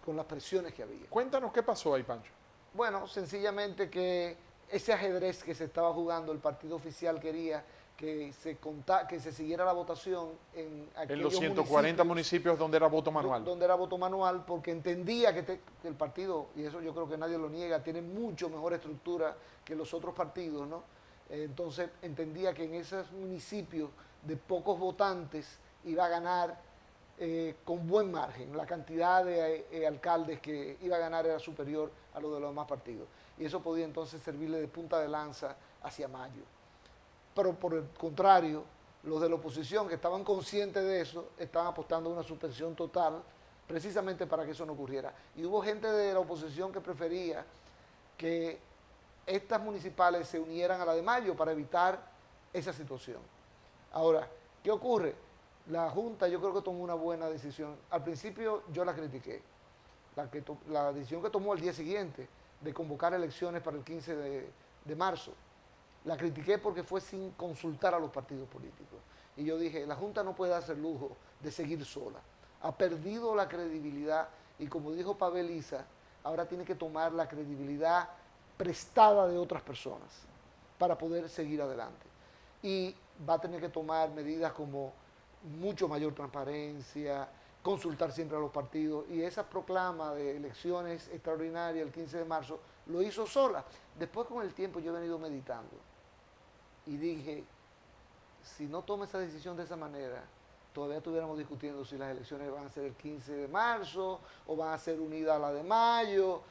con las presiones que había. Cuéntanos qué pasó ahí, Pancho. Bueno, sencillamente que ese ajedrez que se estaba jugando, el partido oficial quería que se siguiera la votación en los 140 municipios donde era voto manual. Donde era voto manual, porque entendía que el partido, y eso yo creo que nadie lo niega, tiene mucho mejor estructura que los otros partidos, ¿no? Entonces entendía que en esos municipios de pocos votantes iba a ganar con buen margen. La cantidad de alcaldes que iba a ganar era superior a lo de los demás partidos. Y eso podía entonces servirle de punta de lanza hacia mayo. Pero por el contrario, los de la oposición que estaban conscientes de eso, estaban apostando a una suspensión total, precisamente para que eso no ocurriera. Y hubo gente de la oposición que prefería que estas municipales se unieran a la de mayo para evitar esa situación. Ahora, ¿qué ocurre? La Junta yo creo que tomó una buena decisión. Al principio yo la critiqué. La decisión que tomó al día siguiente de convocar elecciones para el 15 de marzo. La critiqué porque fue sin consultar a los partidos políticos. Y yo dije, la Junta no puede darse el lujo de seguir sola. Ha perdido la credibilidad Y como dijo Pavel Isa, ahora tiene que tomar la credibilidad prestada de otras personas para poder seguir adelante. Y va a tener que tomar medidas como mucho mayor transparencia, consultar siempre a los partidos, y esa proclama de elecciones extraordinarias el 15 de marzo lo hizo sola. Después, con el tiempo, yo he venido meditando y dije, si no toma esa decisión de esa manera, todavía estuviéramos discutiendo si las elecciones van a ser el 15 de marzo o van a ser unidas a la de mayo.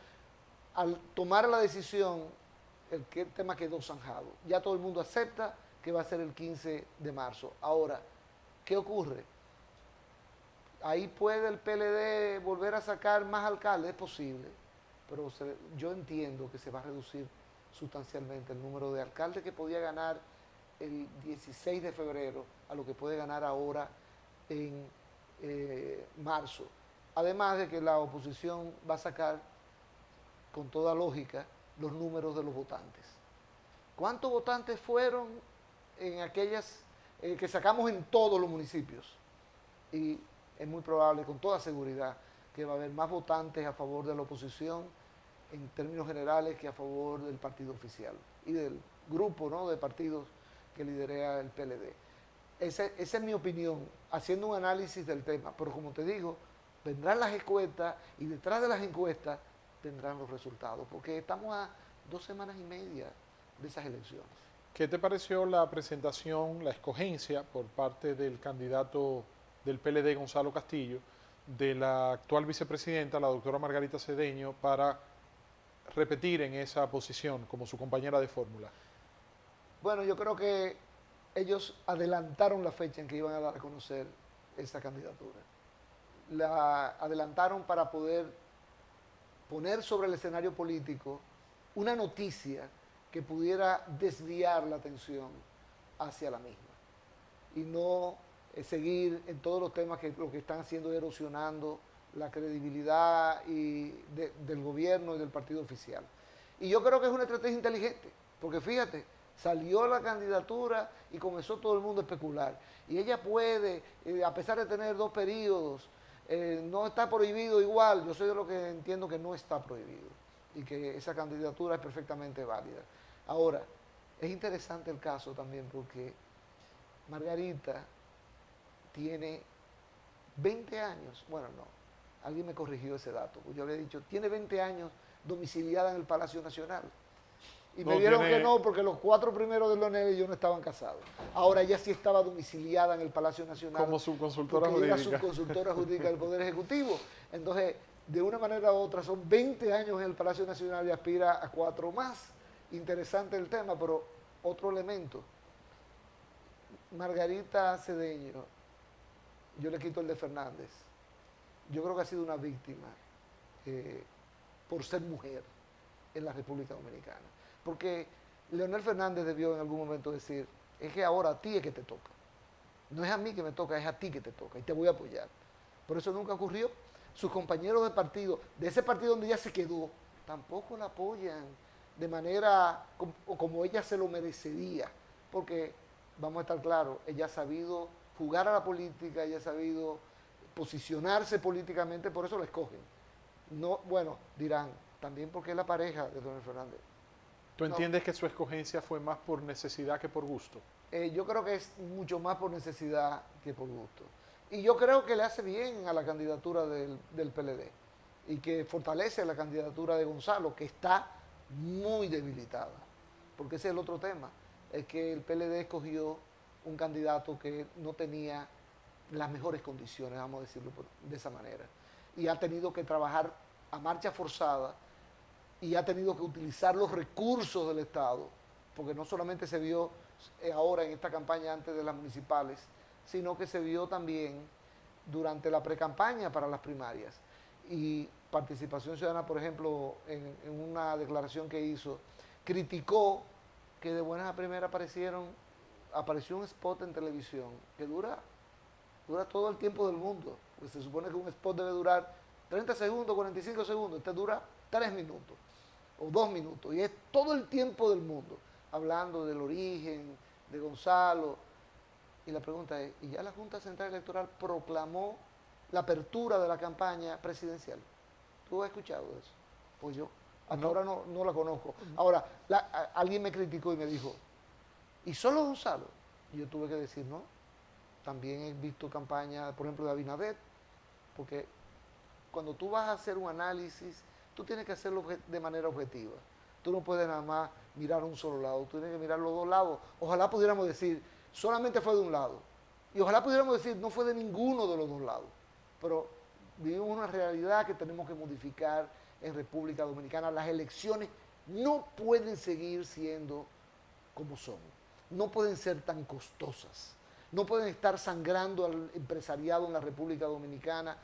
Al tomar la decisión, el tema quedó zanjado. Ya todo el mundo acepta que va a ser el 15 de marzo. Ahora, ¿qué ocurre? Ahí puede el PLD volver a sacar más alcaldes, es posible, pero yo entiendo que se va a reducir sustancialmente el número de alcaldes que podía ganar el 16 de febrero a lo que puede ganar ahora en marzo. Además de que la oposición va a sacar, con toda lógica, los números de los votantes. ¿Cuántos votantes fueron en aquellas que sacamos en todos los municipios? Y es muy probable, con toda seguridad, que va a haber más votantes a favor de la oposición en términos generales que a favor del partido oficial y del grupo, ¿no?, de partidos que lidera el PLD. Esa es mi opinión, haciendo un análisis del tema. Pero como te digo, vendrán las encuestas y detrás de las encuestas tendrán los resultados, porque estamos a 2 semanas y media de esas elecciones. ¿Qué te pareció la presentación, la escogencia por parte del candidato del PLD, Gonzalo Castillo, de la actual vicepresidenta, la doctora Margarita Cedeño, para repetir en esa posición como su compañera de fórmula? Bueno, yo creo que ellos adelantaron la fecha en que iban a dar a conocer esa candidatura. La adelantaron para poder poner sobre el escenario político una noticia que pudiera desviar la atención hacia la misma y no seguir en todos los temas que lo que están haciendo es erosionando la credibilidad del gobierno y del partido oficial. Y yo creo que es una estrategia inteligente, porque fíjate, salió la candidatura y comenzó todo el mundo a especular. Y ella puede, a pesar de tener 2 periodos, no está prohibido igual. Yo soy de lo que entiendo que no está prohibido y que esa candidatura es perfectamente válida. Ahora, es interesante el caso también porque Margarita tiene 20 años, bueno, no, alguien me corrigió ese dato, yo le he dicho, tiene 20 años domiciliada en el Palacio Nacional. Y me dijeron que no, porque los 4 primeros de Leonel y yo no estaban casados. Ahora ella sí estaba domiciliada en el Palacio Nacional. Como subconsultora jurídica. Era subconsultora jurídica del Poder Ejecutivo. Entonces, de una manera u otra, son 20 años en el Palacio Nacional y aspira a 4 más. Interesante el tema, pero otro elemento. Margarita Cedeño, yo le quito el de Fernández. Yo creo que ha sido una víctima por ser mujer en la República Dominicana. Porque Leonel Fernández debió en algún momento decir, es que ahora a ti es que te toca. No es a mí que me toca, es a ti que te toca y te voy a apoyar. Pero eso nunca ocurrió. Sus compañeros de partido, de ese partido donde ella se quedó, tampoco la apoyan de manera como ella se lo merecería. Porque, vamos a estar claros, ella ha sabido jugar a la política, ella ha sabido posicionarse políticamente, por eso la escogen. No, bueno, dirán, también porque es la pareja de Leonel Fernández. ¿Tú entiendes que su escogencia fue más por necesidad que por gusto? Yo creo que es mucho más por necesidad que por gusto. Y yo creo que le hace bien a la candidatura del PLD y que fortalece la candidatura de Gonzalo, que está muy debilitada. Porque ese es el otro tema, es que el PLD escogió un candidato que no tenía las mejores condiciones, vamos a decirlo de esa manera. Y ha tenido que trabajar a marcha forzada y ha tenido que utilizar los recursos del Estado, porque no solamente se vio ahora en esta campaña antes de las municipales, sino que se vio también durante la precampaña para las primarias. Y Participación Ciudadana, por ejemplo, en una declaración que hizo, criticó que de buenas a primeras apareció un spot en televisión que dura todo el tiempo del mundo, pues se supone que un spot debe durar 30 segundos, 45 segundos, este dura 3 minutos o 2 minutos, y es todo el tiempo del mundo, hablando del origen, de Gonzalo. Y la pregunta es, ¿y ya la Junta Central Electoral proclamó la apertura de la campaña presidencial? ¿Tú has escuchado de eso? Pues yo hasta ahora no la conozco. Ahora, alguien me criticó y me dijo, ¿y solo Gonzalo? Y yo tuve que decir, no, también he visto campañas, por ejemplo, de Abinader, porque cuando tú vas a hacer un análisis, tú tienes que hacerlo de manera objetiva. Tú no puedes nada más mirar un solo lado, tú tienes que mirar los dos lados. Ojalá pudiéramos decir, solamente fue de un lado. Y ojalá pudiéramos decir, no fue de ninguno de los dos lados. Pero vivimos una realidad que tenemos que modificar en República Dominicana. Las elecciones no pueden seguir siendo como son. No pueden ser tan costosas. No pueden estar sangrando al empresariado en la República Dominicana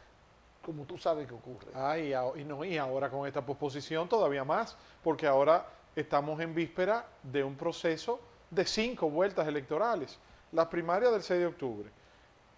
como tú sabes que ocurre. Y ahora con esta posposición todavía más, porque ahora estamos en víspera de un proceso de 5 vueltas electorales. Las primarias del 6 de octubre,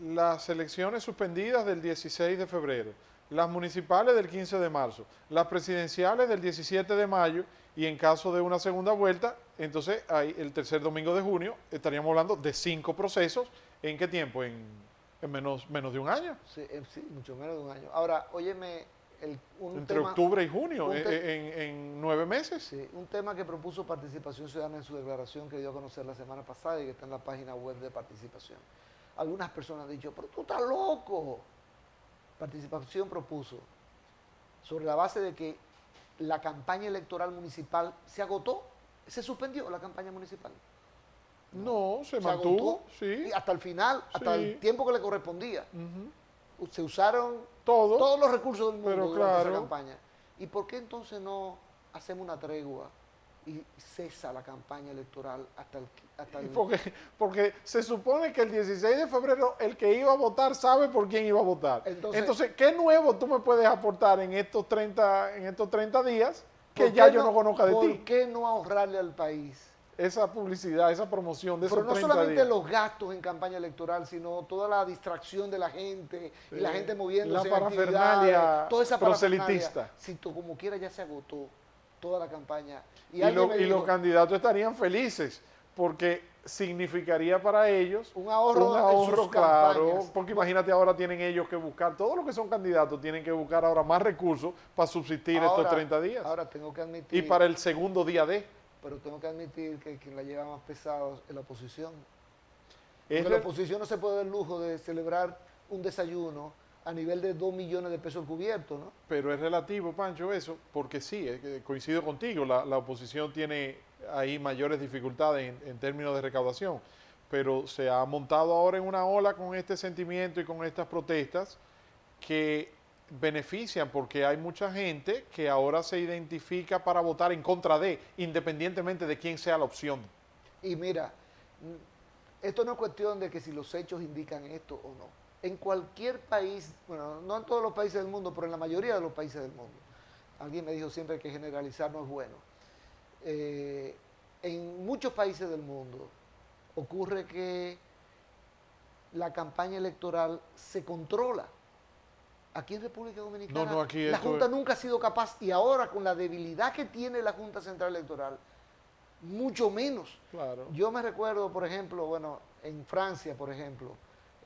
las elecciones suspendidas del 16 de febrero, las municipales del 15 de marzo, las presidenciales del 17 de mayo y en caso de una segunda vuelta, entonces el tercer domingo de junio estaríamos hablando de 5 procesos. ¿En qué tiempo? En menos de un año. Sí, mucho menos de un año. Ahora, óyeme, entre octubre y junio, en 9 meses. Sí, un tema que propuso Participación Ciudadana en su declaración que dio a conocer la semana pasada y que está en la página web de Participación. Algunas personas han dicho, pero tú estás loco. Participación propuso, sobre la base de que la campaña electoral municipal se agotó, se suspendió la campaña municipal. No, se mantuvo, agotó, sí. Y hasta el final, hasta el tiempo que le correspondía. Se usaron todo, todos los recursos del mundo pero durante claro, esa campaña. ¿Y por qué entonces no hacemos una tregua y cesa la campaña electoral hasta el... Porque se supone que el 16 de febrero el que iba a votar sabe por quién iba a votar. Entonces ¿qué nuevo tú me puedes aportar en estos 30 días que ya yo no conozca de ti? ¿Por qué no ahorrarle al país esa publicidad, esa promoción de esos 30 días? Pero no solamente los gastos en campaña electoral, sino toda la distracción de la gente, y la gente moviéndose, la parafernalia toda esa proselitista. Si como quiera ya se agotó toda la campaña. Y los candidatos estarían felices, porque significaría para ellos un ahorro claro, campañas. porque imagínate ahora tienen ellos que buscar, todos los que son candidatos tienen que buscar ahora más recursos para subsistir estos 30 días. Ahora tengo que admitir... Y para el segundo día Pero tengo que admitir que quien la lleva más pesado es la oposición. Porque la oposición no se puede dar el lujo de celebrar un desayuno a nivel de 2 millones de pesos cubiertos, ¿no? Pero es relativo, Pancho, eso, porque sí, coincido contigo, la oposición tiene ahí mayores dificultades en términos de recaudación, pero se ha montado ahora en una ola con este sentimiento y con estas protestas que benefician, porque hay mucha gente que ahora se identifica para votar en contra de, independientemente de quién sea la opción. Y mira, esto no es cuestión de que si los hechos indican esto o no. En cualquier país, bueno, no en todos los países del mundo, pero en la mayoría de los países del mundo. Alguien me dijo siempre que generalizar no es bueno. En muchos países del mundo ocurre que la campaña electoral se controla. Aquí en República Dominicana aquí la Junta nunca ha sido capaz, y ahora con la debilidad que tiene la Junta Central Electoral, mucho menos. Claro. Yo me recuerdo, por ejemplo, bueno, en Francia, por ejemplo,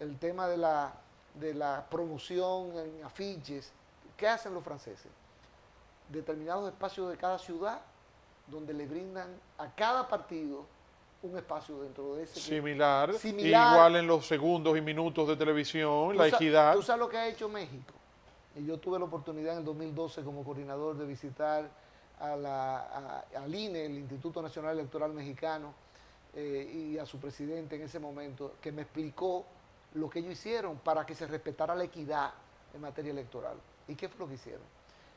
el tema de la promoción en afiches. ¿Qué hacen los franceses? Determinados espacios de cada ciudad donde le brindan a cada partido un espacio dentro de ese. Similar, igual en los segundos y minutos de televisión, la equidad. ¿Tú sabes lo que ha hecho México? Y yo tuve la oportunidad en el 2012 como coordinador de visitar al INE, el Instituto Nacional Electoral Mexicano, y a su presidente en ese momento, que me explicó lo que ellos hicieron para que se respetara la equidad en materia electoral. ¿Y qué fue lo que hicieron?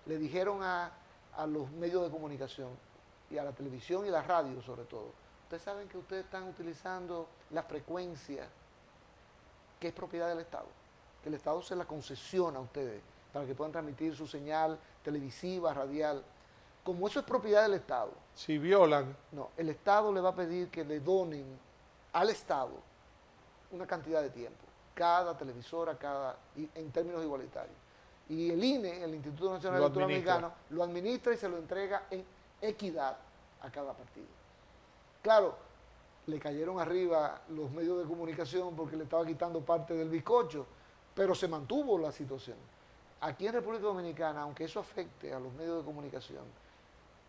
Le dijeron a los medios de comunicación, y a la televisión y la radio sobre todo, ustedes saben que ustedes están utilizando la frecuencia que es propiedad del Estado, que el Estado se la concesiona a ustedes para que puedan transmitir su señal televisiva, radial. Como eso es propiedad del Estado. Si violan. No, el Estado le va a pedir que le donen al Estado una cantidad de tiempo, cada televisora, en términos igualitarios. Y el INE, el Instituto Nacional Electoral Mexicano, lo administra y se lo entrega en equidad a cada partido. Claro, le cayeron arriba los medios de comunicación porque le estaba quitando parte del bizcocho, pero se mantuvo la situación. aquí en República Dominicana, aunque eso afecte a los medios de comunicación,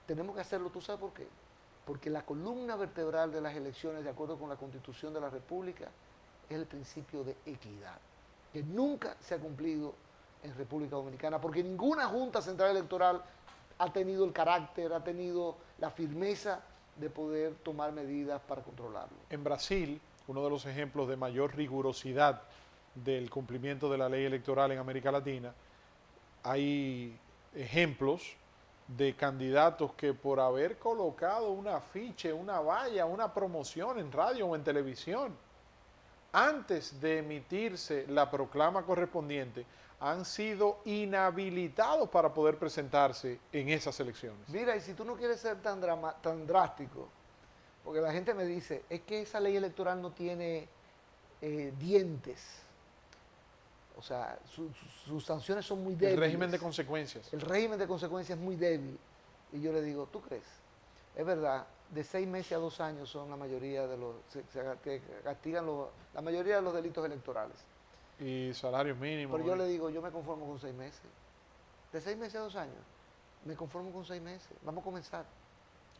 tenemos que hacerlo, ¿tú sabes por qué? Porque la columna vertebral de las elecciones, de acuerdo con la Constitución de la República, es el principio de equidad, que nunca se ha cumplido en República Dominicana, porque ninguna Junta Central Electoral ha tenido el carácter, ha tenido la firmeza de poder tomar medidas para controlarlo. En Brasil, uno de los ejemplos de mayor rigurosidad del cumplimiento de la ley electoral en América Latina, hay ejemplos de candidatos que por haber colocado un afiche, una valla, una promoción en radio o en televisión, antes de emitirse la proclama correspondiente, han sido inhabilitados para poder presentarse en esas elecciones. Mira, y si tú no quieres ser tan drástico, porque la gente me dice, es que esa ley electoral no tiene dientes, o sea, sus sanciones son muy débiles. El régimen de consecuencias. El régimen de consecuencias es muy débil. Y yo le digo, ¿tú crees? Es verdad, de 6 meses a 2 años son la mayoría de los, que castigan la mayoría de los delitos electorales. Y salarios mínimos. Pero yo le digo, yo me conformo con 6 meses. De 6 meses a 2 años, me conformo con 6 meses. Vamos a comenzar.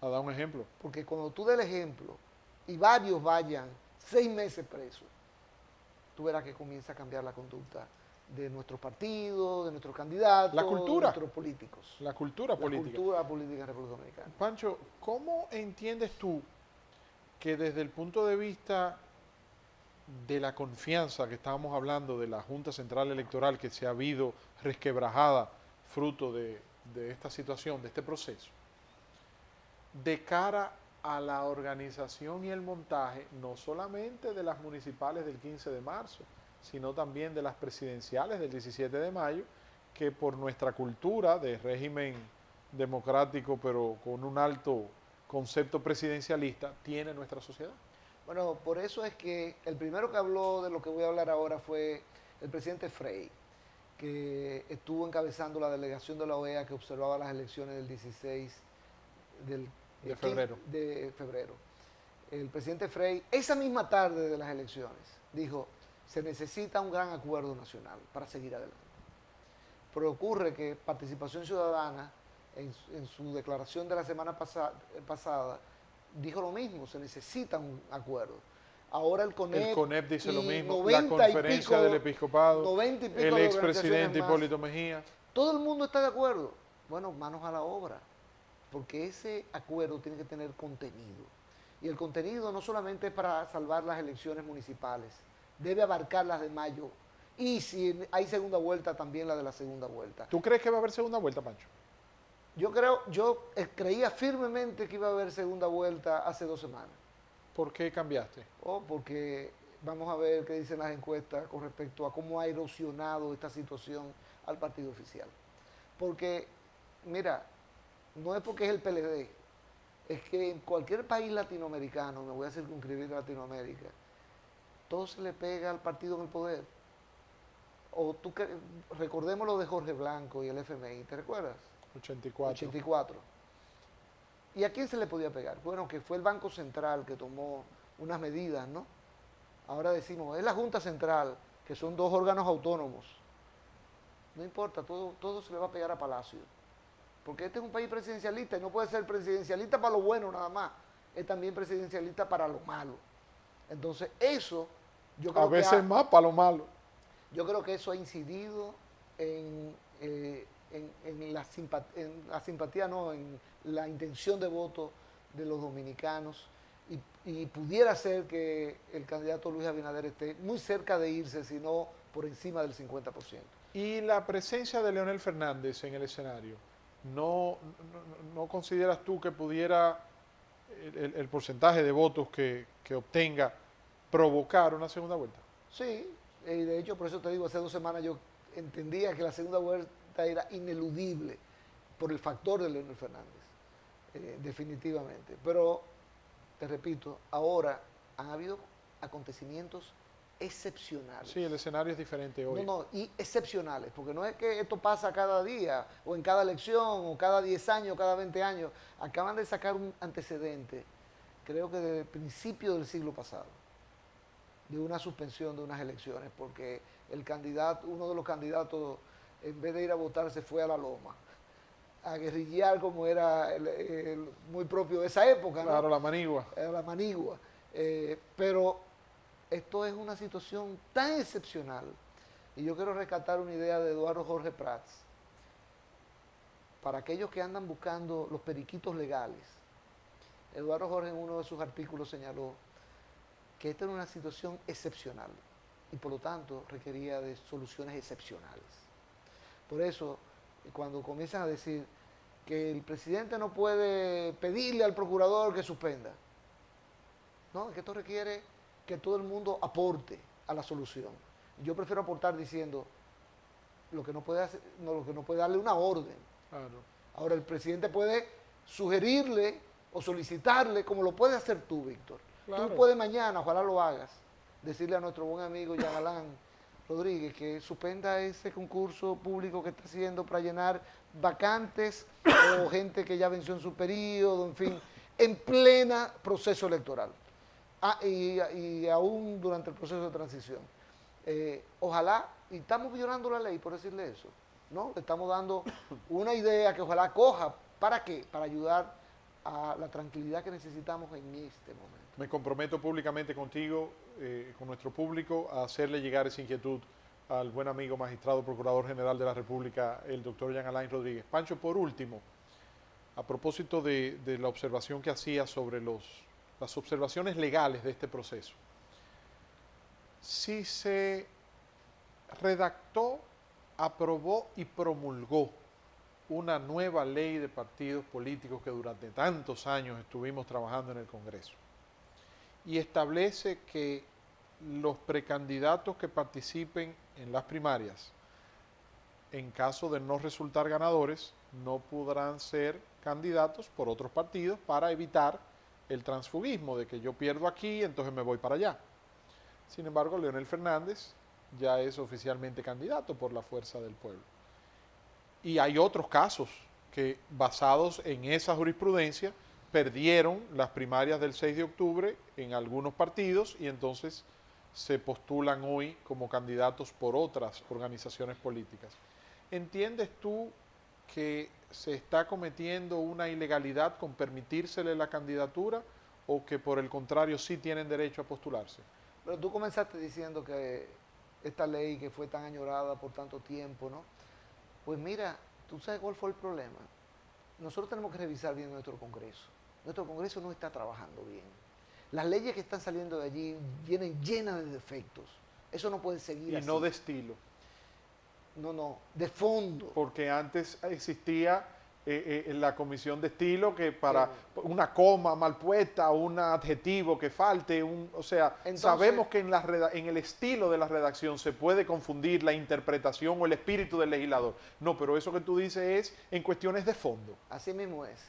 A dar un ejemplo. Porque cuando tú des el ejemplo y varios vayan 6 meses presos, tú verás que comienza a cambiar la conducta de nuestros partidos, de nuestros candidatos, La cultura. de nuestros políticos. La cultura política. La cultura política en República Dominicana. Pancho, ¿cómo entiendes tú que desde el punto de vista de la confianza que estábamos hablando de la Junta Central Electoral que se ha habido resquebrajada fruto de esta situación, de este proceso, de cara a la organización y el montaje, no solamente de las municipales del 15 de marzo, sino también de las presidenciales del 17 de mayo, que por nuestra cultura de régimen democrático, pero con un alto concepto presidencialista, tiene nuestra sociedad? Bueno, por eso es que el primero que habló de lo que voy a hablar ahora fue el presidente Frei, que estuvo encabezando la delegación de la OEA que observaba las elecciones del 16 de febrero. De febrero. El presidente Frei, esa misma tarde de las elecciones, dijo, se necesita un gran acuerdo nacional para seguir adelante. Pero ocurre que Participación Ciudadana, en su declaración de la semana pasada, dijo lo mismo, se necesita un acuerdo. Ahora el CONEP dice lo mismo, la conferencia del episcopado, 90 y pico el de expresidente organizaciones Hipólito Mejía. Todo el mundo está de acuerdo. Bueno, manos a la obra, porque ese acuerdo tiene que tener contenido. Y el contenido no solamente es para salvar las elecciones municipales, debe abarcar las de mayo. Y si hay segunda vuelta, también la de la segunda vuelta. ¿Tú crees que va a haber segunda vuelta, Pancho? Yo creía firmemente que iba a haber segunda vuelta hace 2 semanas. ¿Por qué cambiaste? Porque vamos a ver qué dicen las encuestas con respecto a cómo ha erosionado esta situación al partido oficial. Porque, mira, no es porque es el PLD, es que en cualquier país latinoamericano, me voy a circunscribir a Latinoamérica, todo se le pega al partido en el poder. Recordemos lo de Jorge Blanco y el FMI, ¿te recuerdas? 84. ¿Y a quién se le podía pegar? Bueno, que fue el Banco Central que tomó unas medidas, ¿no? Ahora decimos, es la Junta Central, que son 2 órganos autónomos. No importa, todo se le va a pegar a Palacio. Porque este es un país presidencialista y no puede ser presidencialista para lo bueno nada más. Es también presidencialista para lo malo. Entonces, eso, yo creo a veces más para lo malo. Yo creo que eso ha incidido en la simpatía, no, en la intención de voto de los dominicanos y pudiera ser que el candidato Luis Abinader esté muy cerca de irse, si no por encima del 50%. ¿Y la presencia de Leonel Fernández en el escenario? ¿No consideras tú que pudiera el porcentaje de votos que obtenga provocar una segunda vuelta? Sí, y de hecho por eso te digo, hace 2 semanas yo entendía que la segunda vuelta era ineludible por el factor de Leonel Fernández, definitivamente. Pero, te repito, ahora han habido acontecimientos excepcionales. Sí, el escenario es diferente hoy. Y excepcionales, porque no es que esto pasa cada día, o en cada elección, o cada 10 años, cada 20 años. Acaban de sacar un antecedente, creo que desde el principio del siglo pasado, de una suspensión de unas elecciones, porque uno de los candidatos en vez de ir a votar, se fue a la loma, a guerrillear como era muy propio de esa época, ¿no? Claro, la manigua. Era la manigua. Pero esto es una situación tan excepcional, y yo quiero rescatar una idea de Eduardo Jorge Prats, para aquellos que andan buscando los periquitos legales. Eduardo Jorge en uno de sus artículos señaló que esta era una situación excepcional y por lo tanto requería de soluciones excepcionales. Por eso, cuando comienzan a decir que el presidente no puede pedirle al procurador que suspenda, no, es que esto requiere que todo el mundo aporte a la solución. Yo prefiero aportar diciendo lo que no puede hacer, no, lo que no puede darle una orden. Claro. Ahora el presidente puede sugerirle o solicitarle, como lo puedes hacer tú, Víctor. Claro. Tú puedes mañana, ojalá lo hagas, decirle a nuestro buen amigo Jean Alain Rodríguez que suspenda ese concurso público que está haciendo para llenar vacantes o gente que ya venció en su periodo, en fin, en plena proceso electoral. Y aún durante el proceso de transición. Ojalá, y estamos violando la ley por decirle eso, ¿no? Le estamos dando una idea que ojalá coja. ¿Para qué? Para ayudar a la tranquilidad que necesitamos en este momento. Me comprometo públicamente contigo, con nuestro público, a hacerle llegar esa inquietud al buen amigo magistrado procurador general de la República, el doctor Jean Alain Rodríguez. Pancho, por último, a propósito de la observación que hacía sobre las observaciones legales de este proceso, si se redactó, aprobó y promulgó una nueva ley de partidos políticos que durante tantos años estuvimos trabajando en el Congreso y establece que los precandidatos que participen en las primarias, en caso de no resultar ganadores, no podrán ser candidatos por otros partidos para evitar el transfugismo de que yo pierdo aquí, entonces me voy para allá. Sin embargo, Leonel Fernández ya es oficialmente candidato por la Fuerza del Pueblo. Y hay otros casos que, basados en esa jurisprudencia, perdieron las primarias del 6 de octubre en algunos partidos y entonces se postulan hoy como candidatos por otras organizaciones políticas. ¿Entiendes tú que se está cometiendo una ilegalidad con permitírsele la candidatura o que por el contrario sí tienen derecho a postularse? Pero tú comenzaste diciendo que esta ley que fue tan añorada por tanto tiempo, ¿no? Pues mira, ¿tú sabes cuál fue el problema? Nosotros tenemos que revisar bien nuestro Congreso. Nuestro Congreso no está trabajando bien. Las leyes que están saliendo de allí vienen llenas de defectos. Eso no puede seguir así. Y no de estilo. No, de fondo. Porque antes existía la comisión de estilo que para una coma mal puesta, un adjetivo que falte, entonces, sabemos que en el estilo de la redacción se puede confundir la interpretación o el espíritu del legislador. No, pero eso que tú dices es en cuestiones de fondo. Así mismo es.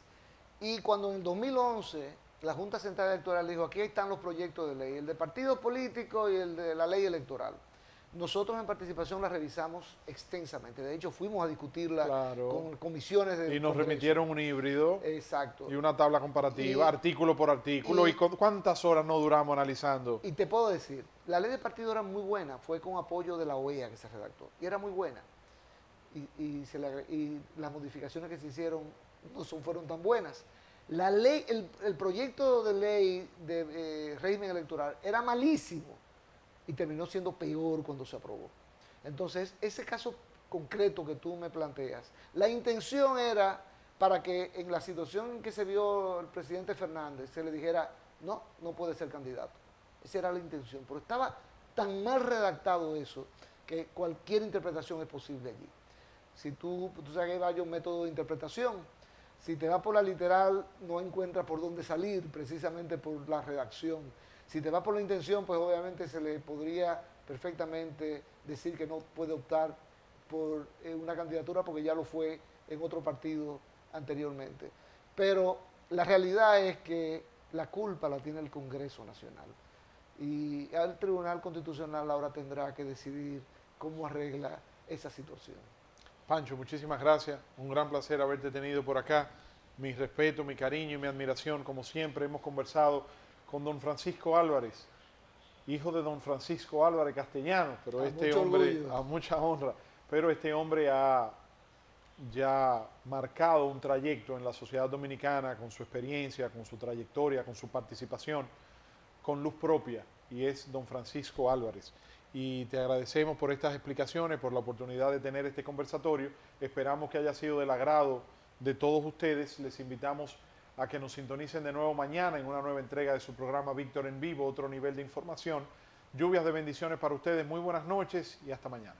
Y cuando en el 2011 la Junta Central Electoral dijo, aquí están los proyectos de ley, el de partidos políticos y el de la ley electoral. Nosotros en participación la revisamos extensamente. De hecho, fuimos a discutirla con comisiones de... Y nos remitieron un híbrido. Exacto. Y una tabla comparativa, artículo por artículo. ¿Y cuántas horas no duramos analizando? Y te puedo decir, la ley de partido era muy buena. Fue con apoyo de la OEA que se redactó. Y era muy buena. Y las modificaciones que se hicieron no fueron tan buenas. La ley, el proyecto de ley de régimen electoral era malísimo. Y terminó siendo peor cuando se aprobó. Entonces, ese caso concreto que tú me planteas, la intención era para que en la situación en que se vio el presidente Fernández, se le dijera, no puede ser candidato. Esa era la intención, pero estaba tan mal redactado eso, que cualquier interpretación es posible allí. Si tú sabes que hay varios métodos de interpretación, si te vas por la literal, no encuentras por dónde salir, precisamente por la redacción. Si te vas por la intención, pues obviamente se le podría perfectamente decir que no puede optar por una candidatura porque ya lo fue en otro partido anteriormente. Pero la realidad es que la culpa la tiene el Congreso Nacional. Y el Tribunal Constitucional ahora tendrá que decidir cómo arregla esa situación. Pancho, muchísimas gracias. Un gran placer haberte tenido por acá. Mi respeto, mi cariño y mi admiración. Como siempre, hemos conversado con don Francisco Álvarez, hijo de don Francisco Álvarez Castellano, pero este hombre, a mucha honra, pero este hombre ha ya marcado un trayecto en la sociedad dominicana con su experiencia, con su trayectoria, con su participación, con luz propia, y es don Francisco Álvarez. Y te agradecemos por estas explicaciones, por la oportunidad de tener este conversatorio. Esperamos que haya sido del agrado de todos ustedes. Les invitamos a que nos sintonicen de nuevo mañana en una nueva entrega de su programa Víctor en Vivo, otro nivel de información. Lluvias de bendiciones para ustedes. Muy buenas noches y hasta mañana.